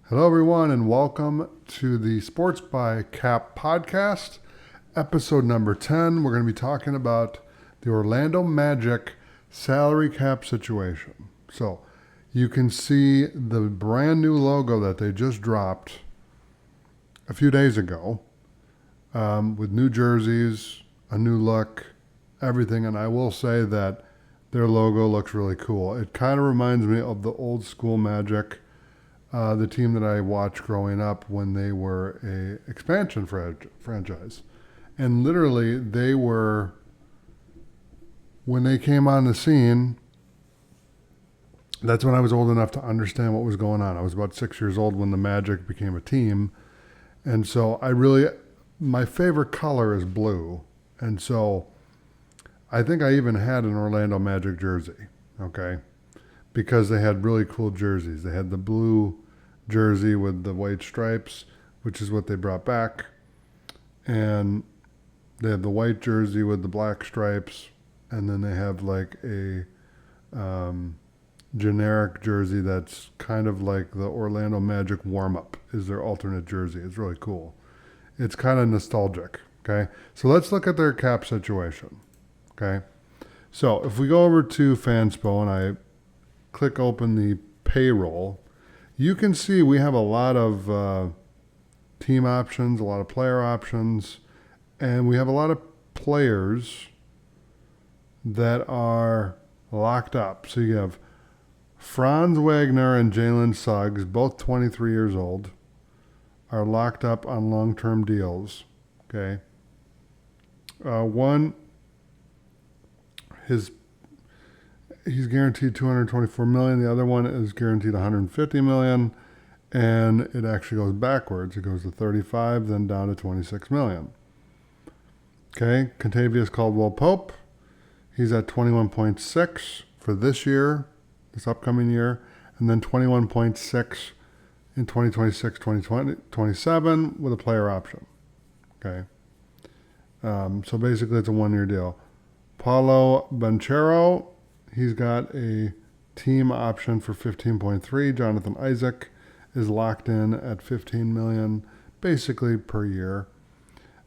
Hello, everyone, and welcome to the Sports by Cap podcast, episode number 10. We're going to be talking about the Orlando Magic salary cap situation. So, you can see the brand new logo that they just dropped a few days ago with new jerseys, a new look, everything. And I will say that their logo looks really cool. It kind of reminds me of the old school Magic. The team that I watched growing up when they were a expansion franchise. And literally, when they came on the scene, that's when I was old enough to understand what was going on. I was about 6 years old when the Magic became a team. And so my favorite color is blue. And so I think I even had an Orlando Magic jersey, okay? Because they had really cool jerseys. They had the blue jersey with the white stripes, which is what they brought back. And they have the white jersey with the black stripes. And then they have like a generic jersey that's kind of like the Orlando Magic warm-up is their alternate jersey. It's really cool. It's kind of nostalgic, okay? So let's look at their cap situation, okay? So if we go over to Fanspo and I click open the payroll, you can see we have a lot of team options, a lot of player options, and we have a lot of players that are locked up. So you have Franz Wagner and Jalen Suggs, both 23 years old, are locked up on long-term deals. Okay. One, he's guaranteed $224 million. The other one is guaranteed $150 million, and it actually goes backwards. It goes to 35, then down to $26 million. Okay, Kentavious Caldwell-Pope, he's at 21.6 for this year, this upcoming year, and then 21.6 in 2026, 2027 with a player option. Okay, so basically it's a one-year deal. Paulo Banchero, he's got a team option for 15.3. Jonathan Isaac is locked in at $15 million, basically per year.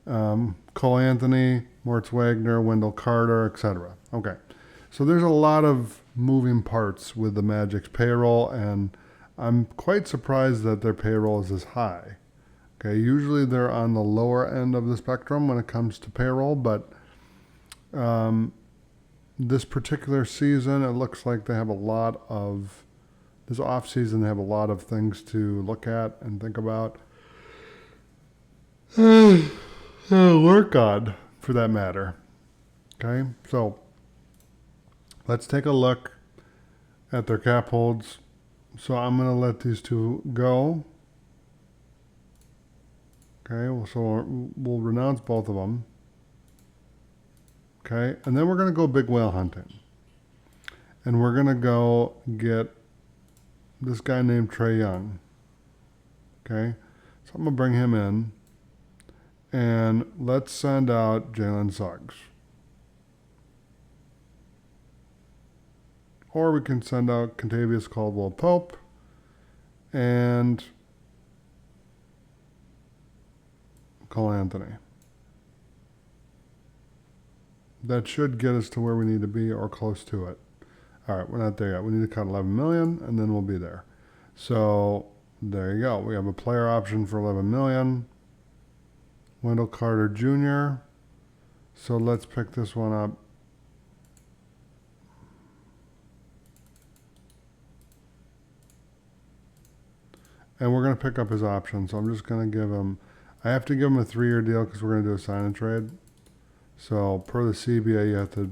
Cole Anthony, Moritz Wagner, Wendell Carter, etc. Okay, so there's a lot of moving parts with the Magic's payroll, and I'm quite surprised that their payroll is this high. Okay, usually they're on the lower end of the spectrum when it comes to payroll, but this particular season, it looks like they have this off season, they have a lot of things to look at and think about. Work on, for that matter. Okay, so let's take a look at their cap holds. So I'm going to let these two go. Okay, so we'll renounce both of them. Okay, and then we're going to go big whale hunting. And we're going to go get this guy named Trae Young. Okay, so I'm going to bring him in. And let's send out Jalen Suggs. Or we can send out Kentavious Caldwell-Pope and Cole Anthony. That should get us to where we need to be or close to it. All right, we're not there yet. We need to cut $11 million, and then we'll be there. So there you go. We have a player option for $11 million. Wendell Carter Jr. So let's pick this one up. And we're going to pick up his option. So I'm just going to give him, I have to give him a 3-year deal because we're going to do a sign and trade. So per the CBA, you have to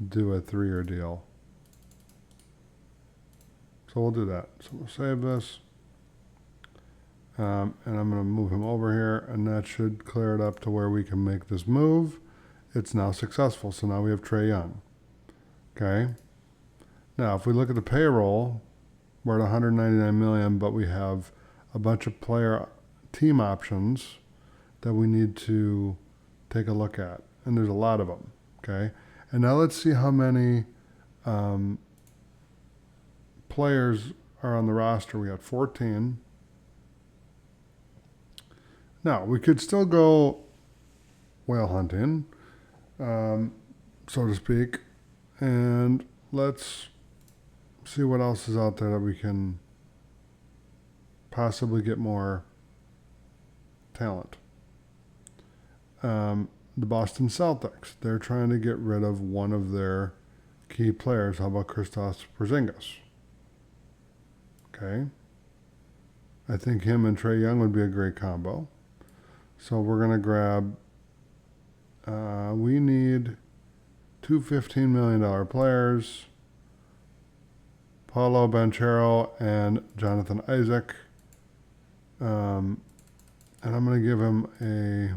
do a 3-year deal. So we'll do that. So we'll save this. And I'm going to move him over here, and that should clear it up to where we can make this move. It's now successful. So now we have Trae Young. Okay. Now, if we look at the payroll, we're at $199 million, but we have a bunch of player team options that we need to take a look at. And there's a lot of them. Okay. And now let's see how many players are on the roster. We got 14. Now, we could still go whale hunting, so to speak, and let's see what else is out there that we can possibly get more talent. The Boston Celtics, they're trying to get rid of one of their key players. How about Kristaps Porzingis? Okay. I think him and Trae Young would be a great combo. So we're going to grab, we need two $15 million players, Paolo Banchero and Jonathan Isaac. And I'm going to give him a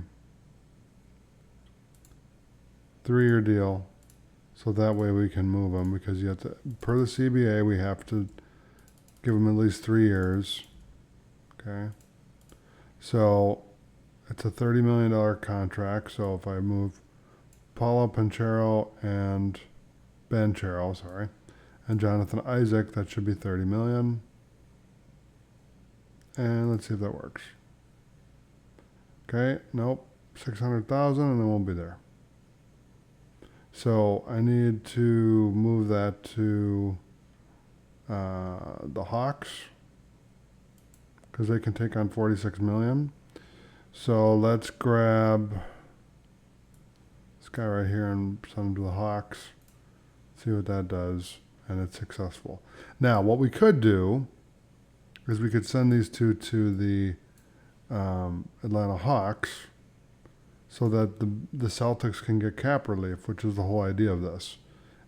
3-year deal, so that way we can move him, because you have to, per the CBA, we have to give him at least 3 years. Okay. So it's a $30 million contract. So if I move Paulo Banchero and and Jonathan Isaac, that should be $30 million. And let's see if that works. Okay, nope, 600,000, and then we'll be there. So I need to move that to the Hawks, because they can take on 46 million. So let's grab this guy right here and send him to the Hawks. See what that does, and it's successful. Now, what we could do is we could send these two to the Atlanta Hawks, so that the Celtics can get cap relief, which is the whole idea of this.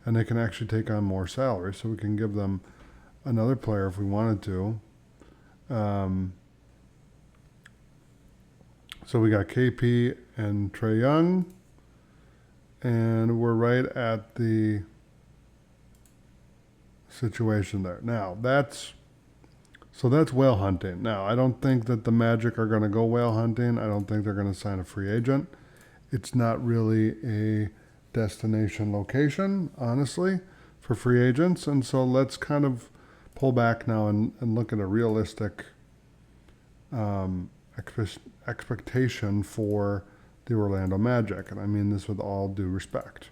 And they can actually take on more salary, so we can give them another player if we wanted to. So we got KP and Trae Young, and we're right at the situation there. Now, that's whale hunting. Now, I don't think that the Magic are going to go whale hunting. I don't think they're going to sign a free agent. It's not really a destination location, honestly, for free agents. And so let's kind of pull back now and look at a realistic expectation for the Orlando Magic. And I mean this with all due respect.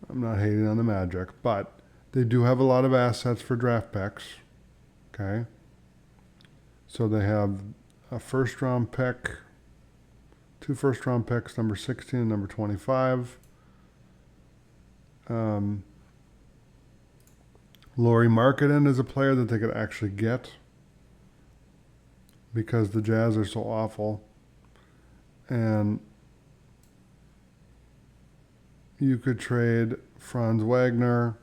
I'm not hating on the Magic, but they do have a lot of assets for draft picks. Okay. So they have a first-round pick, 2 first-round picks, number 16 and number 25. Lauri Markkanen is a player that they could actually get, because the Jazz are so awful. And you could trade Franz Wagner.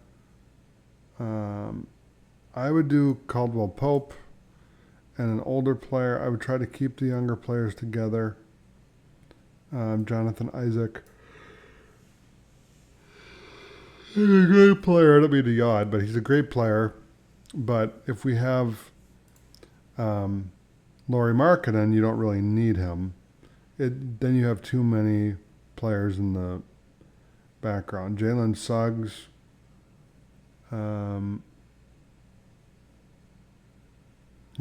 I would do Caldwell Pope and an older player. I would try to keep the younger players together. Jonathan Isaac. He's a great player. I don't mean to yawn, but he's a great player. But if we have Lauri Markkanen, you don't really need him. Then you have too many players in the background. Jalen Suggs.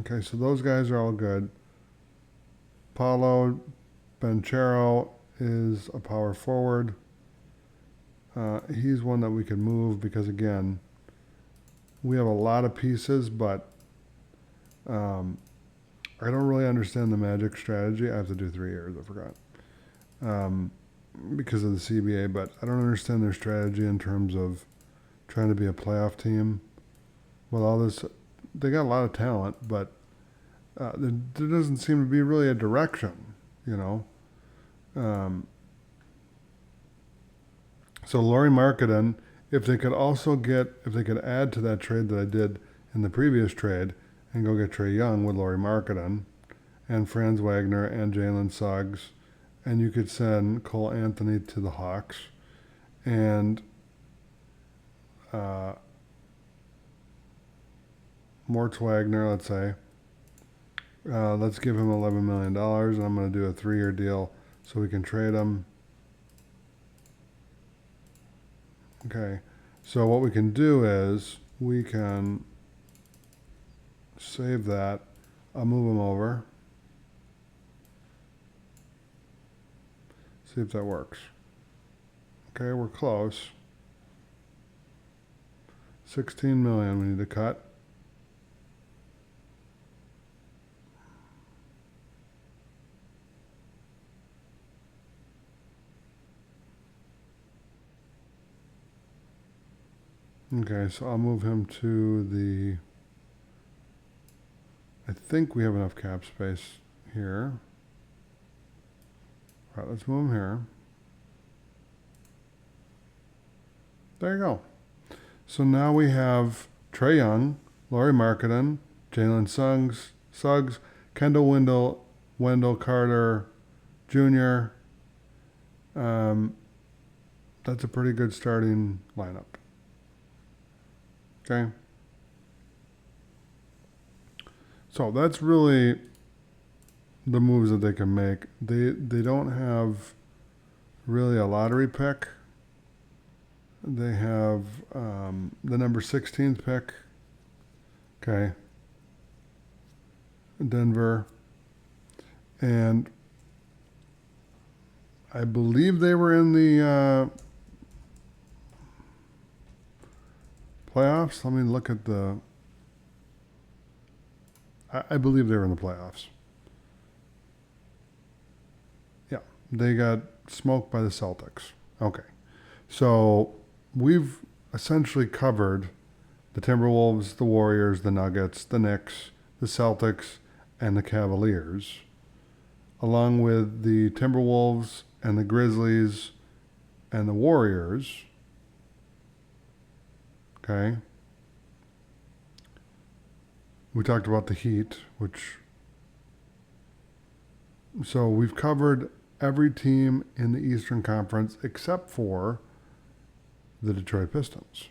Okay, so those guys are all good. Paolo Banchero is a power forward. He's one that we can move because, again, we have a lot of pieces, but I don't really understand the Magic strategy. I have to do 3 years, I forgot, because of the CBA, but I don't understand their strategy in terms of trying to be a playoff team. With all this, they got a lot of talent, but there doesn't seem to be really a direction, you know. So Lauri Markkanen, if they could add to that trade that I did in the previous trade and go get Trae Young with Lauri Markkanen and Franz Wagner and Jalen Suggs, and you could send Cole Anthony to the Hawks, and Moritz Wagner, let's say. Let's give him $11 million, and I'm going to do a 3-year deal so we can trade him. Okay, so what we can do is we can save that. I'll move him over. See if that works. Okay, we're close. 16 million we need to cut. Okay, so I'll move him to the, I think we have enough cap space here. All right, let's move him here. There you go. So now we have Trae Young, Lauri Markkanen, Jalen Suggs, Kendall Wendell Carter Jr. That's a pretty good starting lineup. Okay. So that's really the moves that they can make. They don't have really a lottery pick. They have the number 16th pick. Okay. Denver. And I believe they were in the playoffs. Let me look at the... I believe they were in the playoffs. Yeah. They got smoked by the Celtics. Okay. So we've essentially covered the Timberwolves, the Warriors, the Nuggets, the Knicks, the Celtics, and the Cavaliers, along with the Timberwolves and the Grizzlies and the Warriors. Okay. We talked about the Heat, so we've covered every team in the Eastern Conference except for the Detroit Pistons.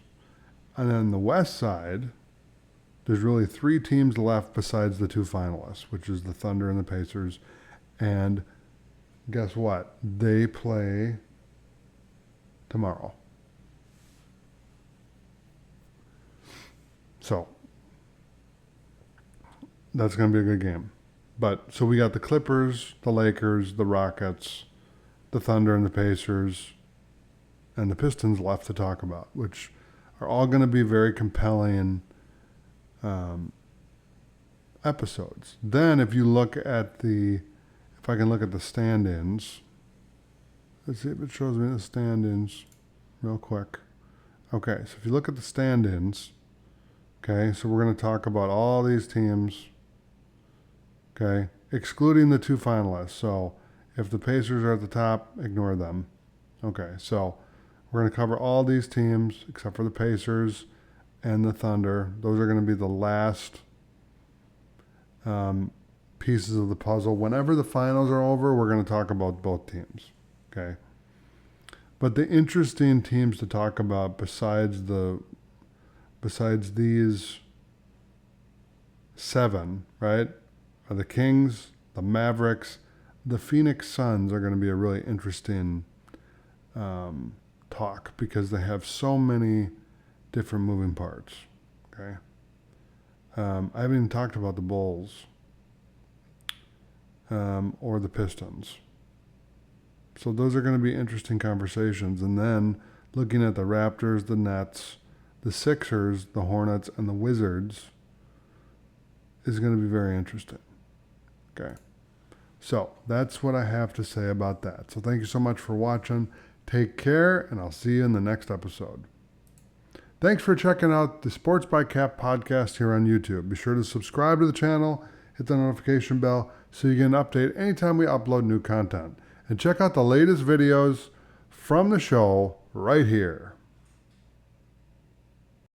And then the West side, there's really 3 teams left besides the 2 finalists, which is the Thunder and the Pacers. And guess what? They play tomorrow. So that's going to be a good game. But so we got the Clippers, the Lakers, the Rockets, the Thunder and the Pacers, and the Pistons left to talk about, which are all going to be very compelling episodes. Then if you look at if I can look at the stand-ins, let's see if it shows me the stand-ins real quick. Okay, so if you look at the stand-ins, okay, so we're going to talk about all these teams, okay, excluding the 2 finalists. So if the Pacers are at the top, ignore them. Okay, so we're going to cover all these teams except for the Pacers and the Thunder. Those are going to be the last pieces of the puzzle. Whenever the finals are over, we're going to talk about both teams. Okay. But the interesting teams to talk about besides these 7, right, are the Kings, the Mavericks, the Phoenix Suns are going to be a really interesting talk because they have so many different moving parts. Okay. I haven't even talked about the Bulls or the Pistons. So those are going to be interesting conversations. And then looking at the Raptors, the Nets, the Sixers, the Hornets, and the Wizards is going to be very interesting. Okay. So that's what I have to say about that. So thank you so much for watching. Take care, and I'll see you in the next episode. Thanks for checking out the Sports by Cap podcast here on YouTube. Be sure to subscribe to the channel, hit the notification bell so you get an update anytime we upload new content. And check out the latest videos from the show right here.